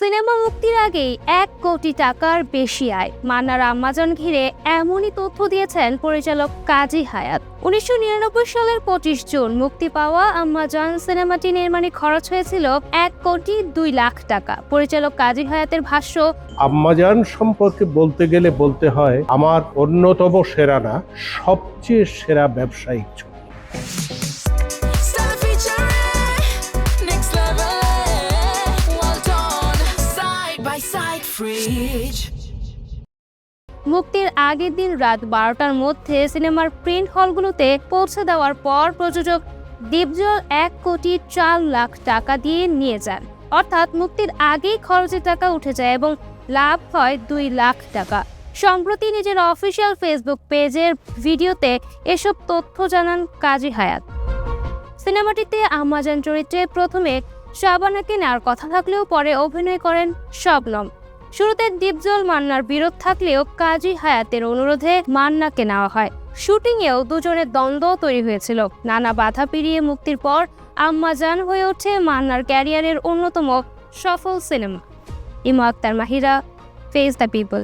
Cinema মুক্তির আগেই ১ কোটি টাকার বেশি আয়। মান্নার আম্মাজান ঘিরে এমনই তথ্য দিয়েছেন পরিচালক কাজী হায়াৎ। ১৯৯৯ সালের ২৫ জুন মুক্তি পাওয়া আম্মাজান সিনেমাটি নির্মাণে খরচ হয়েছিল ১,২,০০,০০০ টাকা। পরিচালক কাজী হায়াতের ভাষ্য, আম্মাজান সম্পর্কে বলতে গেলে বলতে হয় আমার অন্যতম সেরা না, সবচেয়ে সেরা ব্যবসায়িক ছবি। মুক্তির আগের দিন রাত ১২টার মধ্যে সিনেমার প্রিন্ট হলগুলোতে পৌঁছে দেওয়ার পর প্রযোজক দীপজল ১,৪,০০,০০০ টাকা দিয়ে নিয়ে যান। অর্থাৎ মুক্তির আগেই খরচের টাকা উঠে যায় এবং লাভ হয় ২ লাখ টাকা। সম্প্রতি নিজের অফিসিয়াল ফেসবুক পেজের ভিডিওতে এসব তথ্য জানান কাজী হায়াৎ। সিনেমাটিতে আম্মাজান চরিত্রে প্রথমে শাবানাকে নেওয়ার কথা থাকলেও পরে অভিনয় করেন শবনম। শুরুতে দীপজল মান্নার বিরোধ থাকলেও কাজী হায়াতের অনুরোধে মান্নাকে নেওয়া হয়। শুটিংয়েও দুজনের দ্বন্দ্ব তৈরি হয়েছিল। নানা বাধা পেরিয়ে মুক্তির পর আম্মাজান হয়ে ওঠে মান্নার ক্যারিয়ারের অন্যতম সফল সিনেমা। Ima Akter Mahira, face the people.